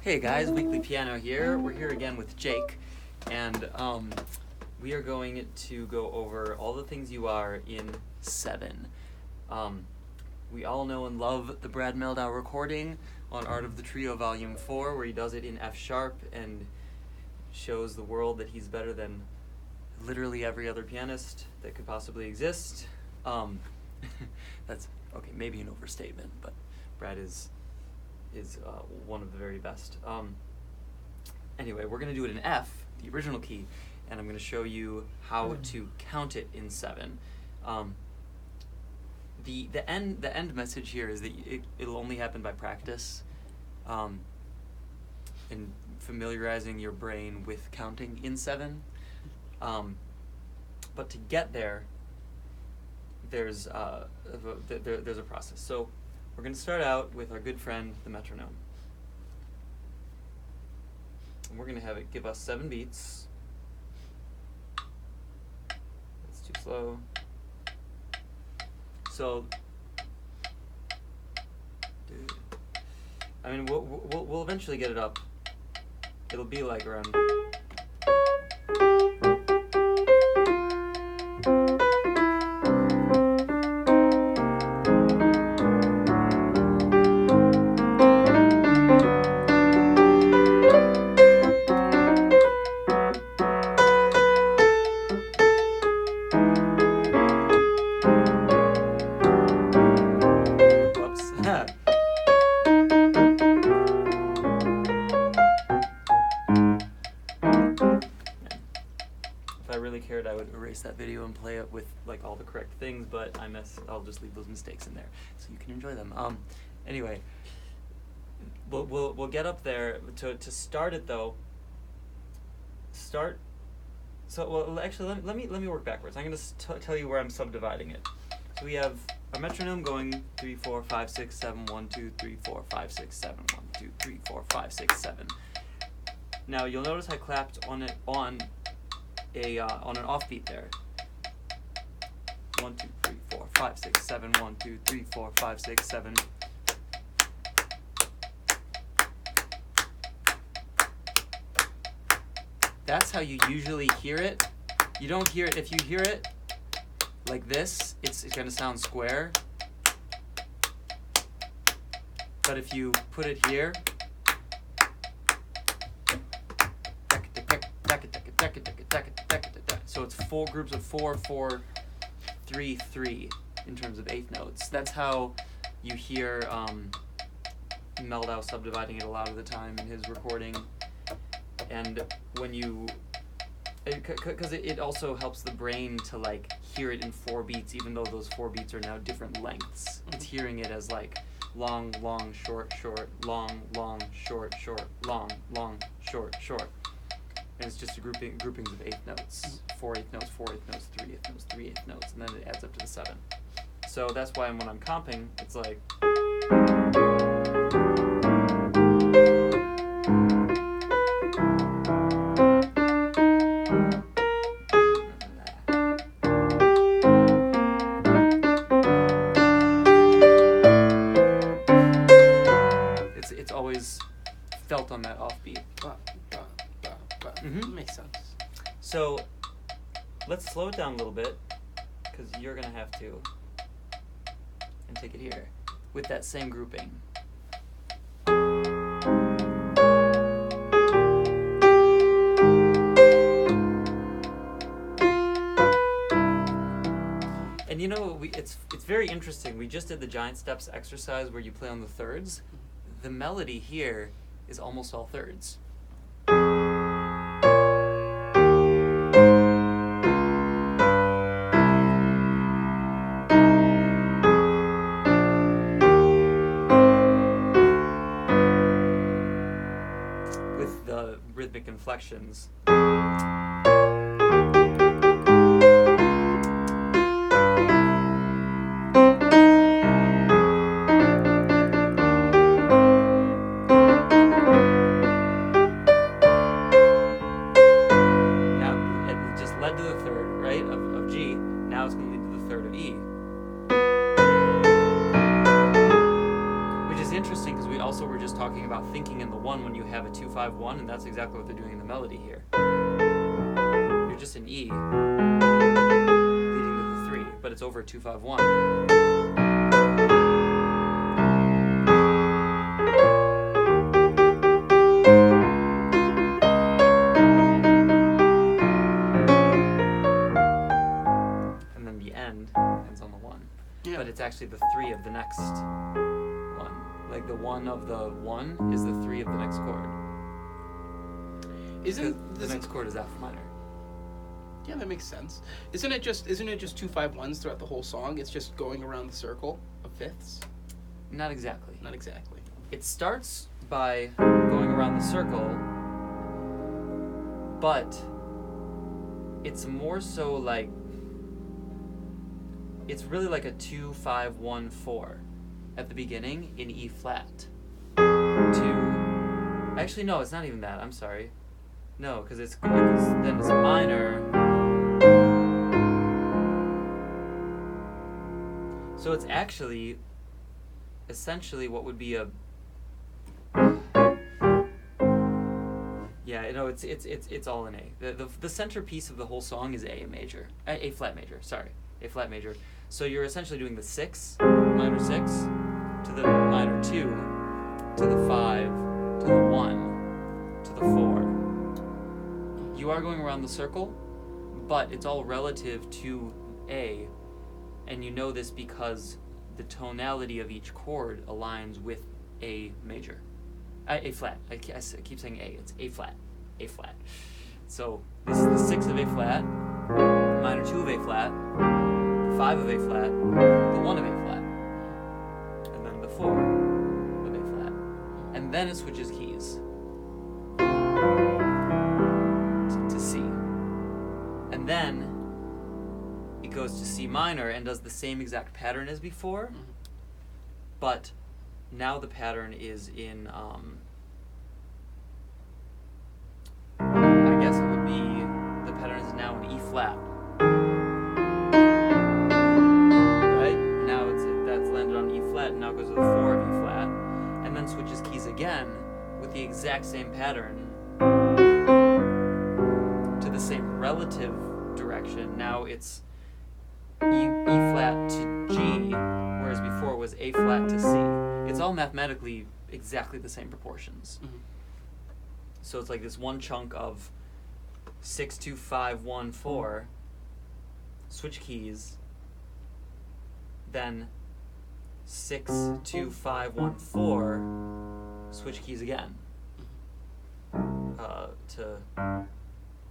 Hey guys, Weekly Piano here. We're here again with Jake, and we are going to go over all the things you are in 7. We all know and love the Brad Mehldau recording on Art of the Trio Volume 4, where he does it in F sharp and shows the world that he's better than literally every other pianist that could possibly exist. That's, okay, maybe an overstatement, but Brad is one of the very best. Anyway, we're going to do it in F, the original key, and I'm going to show you how to count it in 7. The end message here is that it'll only happen by practice, and familiarizing your brain with counting in 7. But to get there, there's a process. So we're going to start out with our good friend, the metronome. And we're going to have it give us 7 beats. That's too slow. So, I mean, we'll eventually get it up. It'll be like around. I would erase that video and play it with like all the correct things, but I'll just leave those mistakes in there so you can enjoy them. Anyway, we'll get up there. To start it though. Actually, let me work backwards. I'm going to tell you where I'm subdividing it. So we have a metronome going 3 4 5 6 7 1 2 3 4 5 6 7 1 2 3 4 5 6 7. Now you'll notice I clapped on it on an offbeat there. 1 2 3 4 5 6 7 1 2 3 4 5 6 7. That's how you usually hear it. You don't hear it if you hear it like this. It's going to sound square. But if you put it here, so it's 4 groups of 4 4 3 3 in terms of 8th notes. That's how you hear Mehldau subdividing it a lot of the time in his recording. And when you, because it also helps the brain to like hear it in 4 beats, even though those 4 beats are now different lengths. It's hearing it as like long, long, short, short, long, long, short, short, long, long, short, short. And it's just groupings of 8th notes, 4 8th notes, 4 8th notes, 3 8th notes, 3 8th notes, and then it adds up to the 7. So that's why when I'm comping, it's like. It's always felt on that offbeat. Makes sense. So let's slow it down a little bit, because you're going to have to, and take it here with that same grouping. And you know, it's very interesting. We just did the giant steps exercise where you play on the thirds. The melody here is almost all thirds. With the rhythmic inflections. Interesting, because we also were just talking about thinking in the 1 when you have a 2-5-1, and that's exactly what they're doing in the melody here. You're just an E leading to the 3, but it's over a 2-5-1. And then the ends on the 1. Yeah. But it's actually the 3 of the next one. Like the 1 of the 1 is the 3 of the next chord. The next chord is F minor. Yeah, that makes sense. Isn't it just 2-5-1s throughout the whole song? It's just going around the circle of fifths? Not exactly. Not exactly. It starts by going around the circle, but it's more so like, it's really like a 2-5-1-4 at the beginning in E flat. Actually, no, it's not even that. I'm sorry. No, because then it's minor. So it's actually essentially what would be a, yeah, you know, it's all in A. The centerpiece of the whole song is A major, A flat major. Sorry, A flat major. So you're essentially doing the 6, minor 6, to the minor 2, to the 5, to the 1, to the 4. You are going around the circle, but it's all relative to A, and you know this because the tonality of each chord aligns with A major. A flat. I keep saying A. It's A flat. A flat. So this is the 6 of A flat, minor 2 of A flat, the 5 of A flat, the 1 of A flat, and then the 4 of A flat. And then it switches keys to C. And then it goes to C minor and does the same exact pattern as before, but now the pattern is in, I guess it would be, the pattern is now in E flat. Right? Now that's landed on E flat, and now it goes to the 4 of E flat, and then switches keys again with the exact same pattern to the same relative direction. Now it's E flat to G, whereas before it was A flat to C. It's all mathematically exactly the same proportions. Mm-hmm. So it's like this one chunk of 6, 2, 5, 1, 4, switch keys, then 6, 2, 5, 1, 4, switch keys again to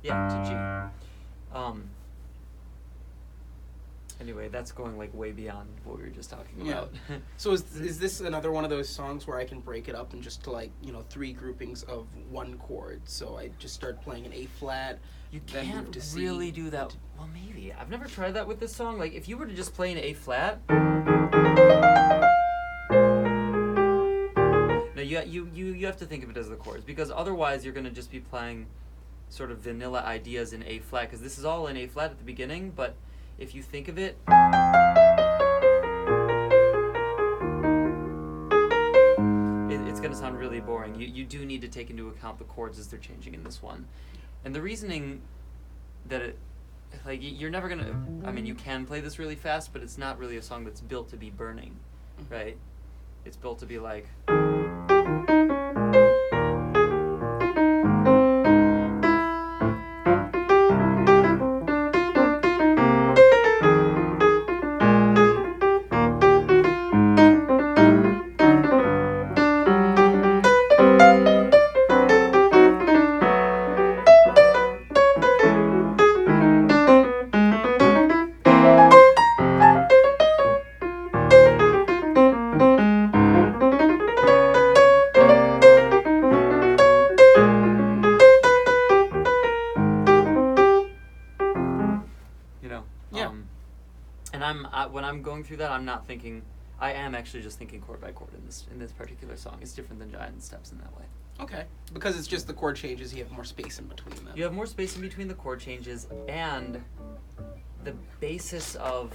G. Anyway, that's going like way beyond what we were just talking about. Yeah. So is this another one of those songs where I can break it up in just to 3 groupings of one chord? So I just start playing an A flat. You can't really do that. Well, maybe. I've never tried that with this song. Like, if you were to just play an A flat. No, you have to think of it as the chords, because otherwise you're going to just be playing sort of vanilla ideas in A flat, because this is all in A flat at the beginning, but if you think of it, it's going to sound really boring. You do need to take into account the chords as they're changing in this one. And the reasoning that you're never going to, I mean, you can play this really fast, but it's not really a song that's built to be burning, right? It's built to be like... when I'm going through that, I'm not thinking. I am actually just thinking chord by chord in this particular song. It's different than Giant Steps in that way. Okay, because it's just the chord changes. You have more space in between them. You have more space in between the chord changes, and the basis of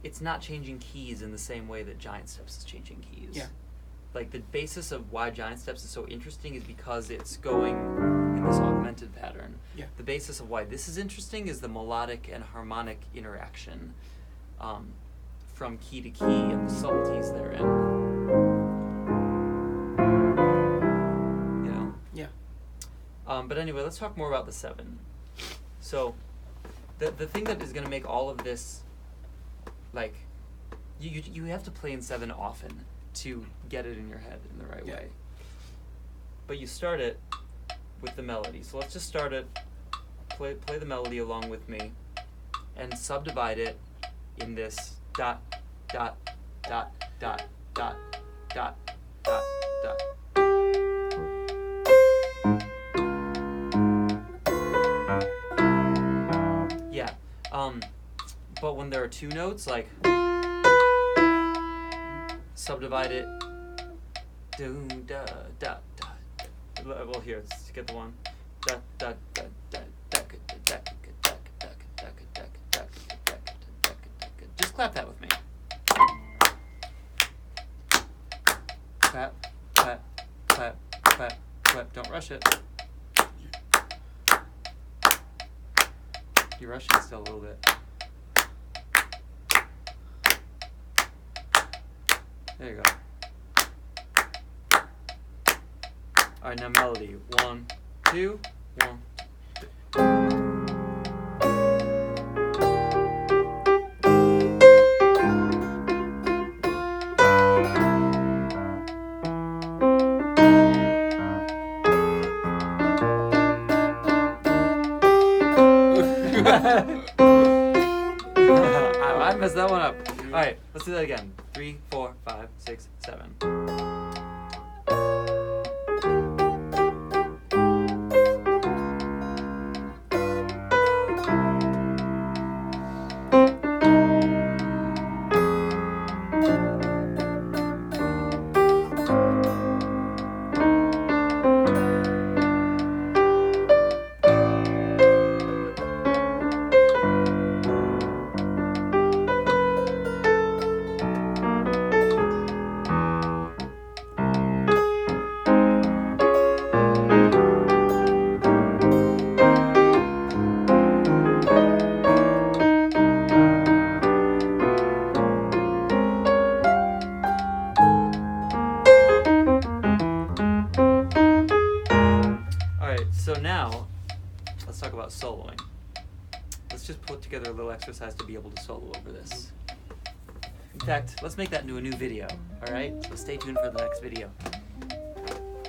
it's not changing keys in the same way that Giant Steps is changing keys. Yeah. like the basis of why giant steps is so interesting is because it's going in this augmented pattern. Yeah. The basis of why this is interesting is the melodic and harmonic interaction from key to key and the subtleties therein. You know? Yeah. But anyway, let's talk more about the 7. So, the thing that is going to make all of this, like, you have to play in 7 often to get it in your head in the right way. But you start it with the melody. So let's just start it, play the melody along with me, and subdivide it in this dot, dot, dot, dot, dot, dot, dot, dot. Yeah. But when there are 2 notes, like, subdivide it. Do da da da. Well, here, let's get the one. Da da da da da da da da. Just clap that with me. Clap, clap, clap, clap, clap. Don't rush it. You're rushing still a little bit. There you go. Alright, now melody. 1, 2, 1, 2. I messed that one up. Alright, let's do that again. 3, 4, 5, 6, 7. So now, let's talk about soloing. Let's just put together a little exercise to be able to solo over this. In fact, let's make that into a new video, alright? So stay tuned for the next video.